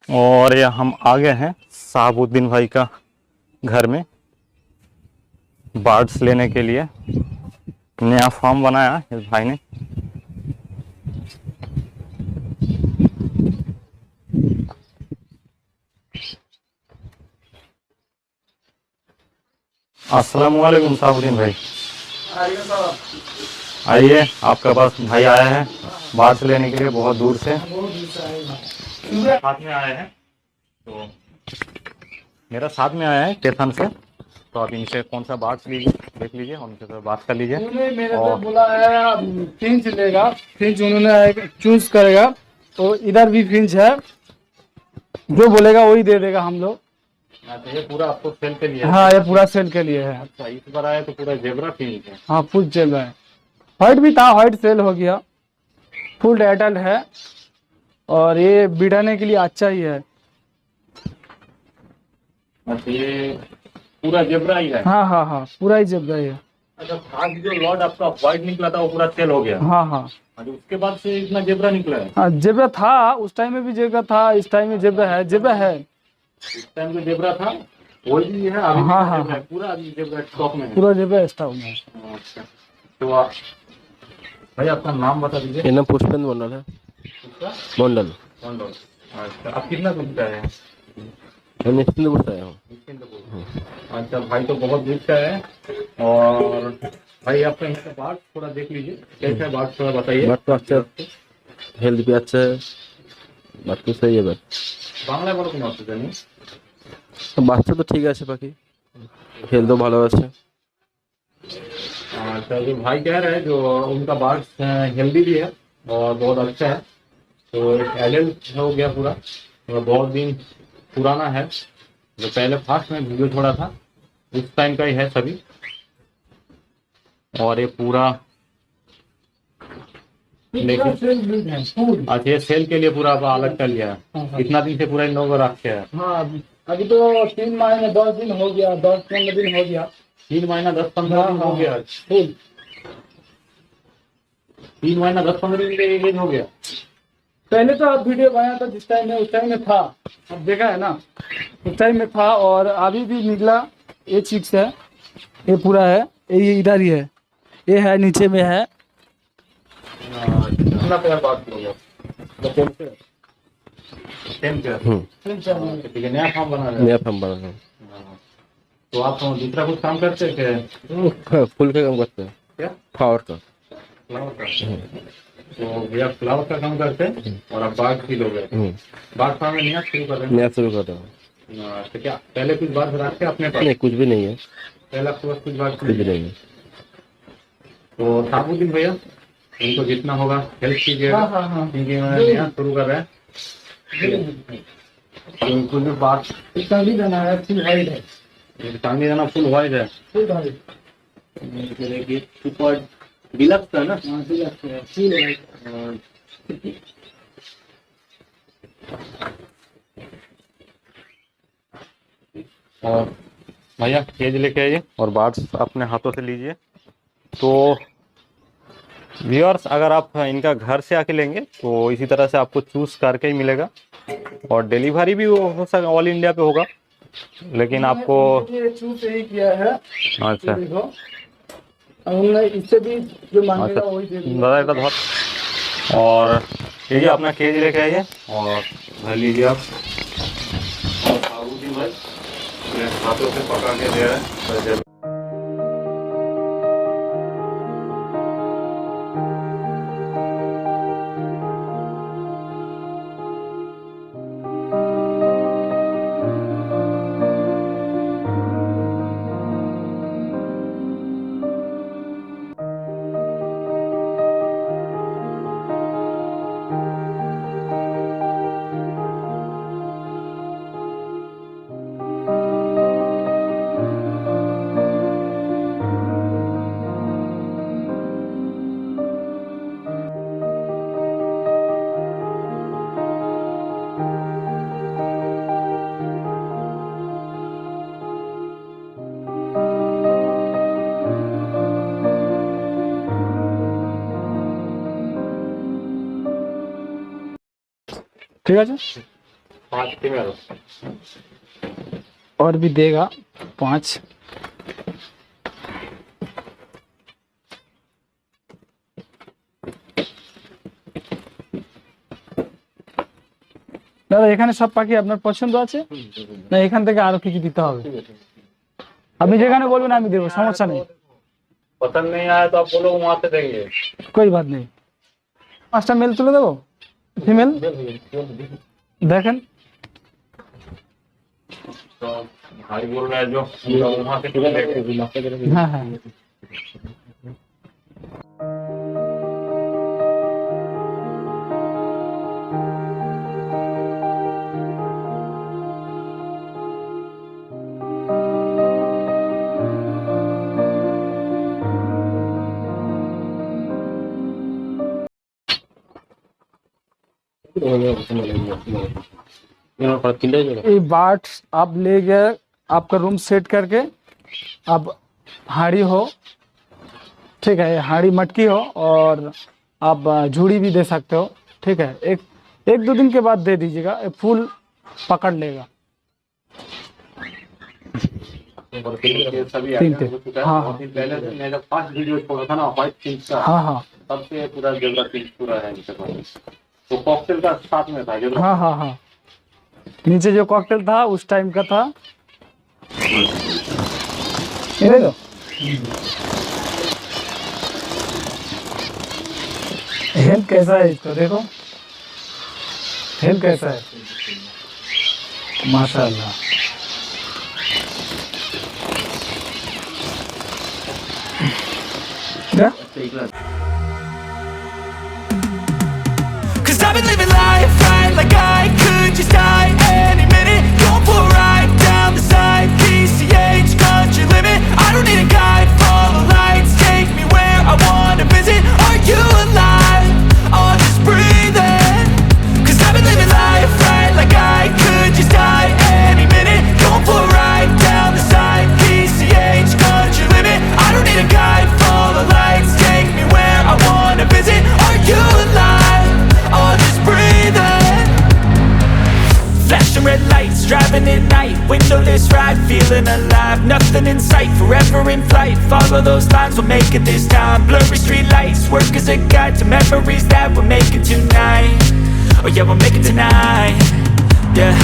और ये हम आ गए हैं साहबुद्दीन भाई का घर में बर्ड्स लेने के लिए। नया फार्म बनाया इस भाई ने। अस्सलाम वालेकुम साहबुद्दीन भाई। आइए, आपका पास भाई आया है बर्ड्स लेने के लिए बहुत दूर से। साथ में आए हैं तो मेरा साथ में आया है स्टेशन से, तो आप इनसे कौन सा बात लीजिए, देख लीजिए, उनसे तो बात कर लीजिए। उन्होंने मेरे से बोला है फिंच लेगा, फिंच उन्होंने चूज करेगा। तो इधर भी फिंच है, जो बोलेगा वही दे देगा हम लोग। अच्छा, ये पूरा आपको सेल के लिए है? हाँ, ये पूरा सेल के लिए है। अच्छा, इस बार आया तो पूरा जेब्रा फिंच है। हाँ, फुल सेल है। व्हाइट भी था, व्हाइट सेल हो गया। फुल एडल्ट है और ये बिठाने के लिए अच्छा ही है। अच्छा, ये पूरा जेब्रा ही है? हाँ हाँ हाँ, पूरा ही जेब्रा ही है। अच्छा, आज जो लॉट आपका व्हाइट निकला था वो पूरा सेल हो गया? हाँ हाँ अच्छा, उसके बाद से इतना जेब्रा निकला है? हाँ, जेब्रा था उस टाइम में भी, जेब्रा था इस टाइम में, जेब्रा है, जेब्रा है। इस टाइम जो जेब्रा था वही भी है अभी? हाँ भी हाँ जेब्रा है, हाँ, पूरा अभी जेब्रा स्टॉक में है? पूरा जेब्रा स्टॉक में है। अच्छा, तो आप भाई आपका नाम बता दीजिए। मेरा नाम पुष्पेंद्र मंडल है। मंडल। मंडल। अच्छा, आप कितना दूर से आए हैं? मैं निश्चिंतपुर से आया हूँ। अच्छा, भाई तो बहुत दूर से है। और भाई आपका इनका बात थोड़ा देख लीजिए, कैसा है बात थोड़ा बताइए। बात तो अच्छा, हेल्थ भी अच्छा है, बात तो सही है। बात বাংলায় বলো কোনো অসুবিধা নেই। বাচ্চা তো ঠিক আছে, পাখি হেলথও ভালো আছে। अच्छा, जो भाई कह रहे हैं जो उनका बात हेल्दी भी है और बहुत अच्छा है। तो एडल्ट हो गया पूरा, और बहुत दिन पुराना है। जो पहले फास्ट में वीडियो छोड़ा था उस टाइम का ही है सभी। और ये पूरा लेकिन अच्छा, ये सेल के लिए पूरा आप अलग कर लिया है? कितना दिन से पूरा इन लोगों को रखे हैं? हाँ, अभी तो 3 महीने 10 दिन हो गया, 10-15 दिन हो गया। 3 महीना 10-15 दिन हो गया? 3 महीना 10-15 दिन का एज हो गया? पहले तो आप वीडियो बनाया था जिस टाइम में, उस टाइम में था, अब देखा है ना, उस टाइम में था। और अभी भी निकला, ये चिक्स है, ये पूरा है, ये इधर ही है, ये है नीचे में है। कितना प्यार बात करोगे? सेम क्या? ठीक है, नया फॉर्म बना रहे नया हैं? फार्म बना है। तो आप दूसरा कुछ काम करते हैं क्या? फूल का काम करते हैं, क्या? फ्लावर का। फ्लावर का? तो भैया फ्लावर का काम करते हैं और आप बाग की लोग हैं। बाग फार्म में नया शुरू कर रहे हैं? नया शुरू कर रहा हूँ। तो क्या पहले कुछ बात रखते हैं अपने पास? नहीं, कुछ भी नहीं है, पहले आपके पास कुछ बात कुछ भी नहीं है। तो साबुद्दीन भैया, इनको जितना होगा हेल्प कीजिएगा, हाँ हाँ हाँ, क्योंकि मैं नया शुरू कर रहे हैं। तो इनको जो बात चांदी दाना है, फुल वाइट है, चांदी दाना फुल वाइट है। Full white. देखिए सुपर डिलक्स है ना? हाँ, फुल वाइट। और भैया केज लेके आइए और बार्ड्स अपने हाथों से लीजिए। तो व्यूअर्स, अगर आप इनका घर से आके लेंगे तो इसी तरह से आपको चूज करके ही मिलेगा, और डिलीवरी भी हो सकता ऑल इंडिया पे होगा, लेकिन आपको चूज यही किया है। अच्छा देखो, उन्होंने इससे भी जो मांगेगा वही दे देंगे। दादा इतना बहुत। और ये अपना केज लेके आइए और भर लीजिए आप। और साबुद्दीन भाई हाथों से पका के दे रहे हैं। ঠিক আছে। 5 फीमेल। और भी देगा 5। দাদা এখানে সব পাখি আপনার পছন্দ আছে না এখান থেকে আরো কি কি দিতে হবে? আপনি যেখানে বলবেন আমি দেবো, সমস্যা নেই। पसंद नहीं आया तो आप बोलो वहां से देंगे। कोई बात नहीं। 5টা মেল তুলে দেবো, ফিমেল দেখেন। तो भाई बोल रहा है जो वहां से देंगे। হ্যাঁ হ্যাঁ ये बाट आप ले गए, आपका रूम सेट करके अब हाड़ी हो, ठीक है, हाड़ी मटकी हो और आप झूड़ी भी दे सकते हो, ठीक है। एक 2 दिन के बाद दे दीजिएगा, ये फूल पकड़ लेगा। सभी तीन थे। हाँ, हाँ। पहले से मैं जब फर्स्ट वीडियो छोड़ा था ना व्हाइट फिंच का, हाँ हाँ तब से पूरा ज़ेब्रा फिंच पूरा है इनके पास। तो कॉकटेल का साथ में था ज़ेब्रा। हाँ हाँ हाँ, नीचे जो कॉकटेल था उस टाइम का था। ये दे दो। हेल्थ कैसा है इसको देखो, हेल्थ कैसा है, माशाल्लाह। क्या? Cause I've been living life right like I could just die any minute. Going for a ride down the side, PCH country limit. I don't need a guide, follow lights, take me where I wanna visit. Are you alive? Or just breathing? Cause I've been living life right like I could just die any minute. Going for a ride down the side, PCH country limit. I don't need a guide, follow lights, take me where I wanna visit. Are you alive? Or just breathing? Flashing red lights, driving at night, windowless ride, feeling alive. Nothing in sight, forever in flight. Follow those lines, we'll make it this time. Blurry street lights, work as a guide to memories that we're making tonight. Oh yeah, we'll make it tonight. Yeah.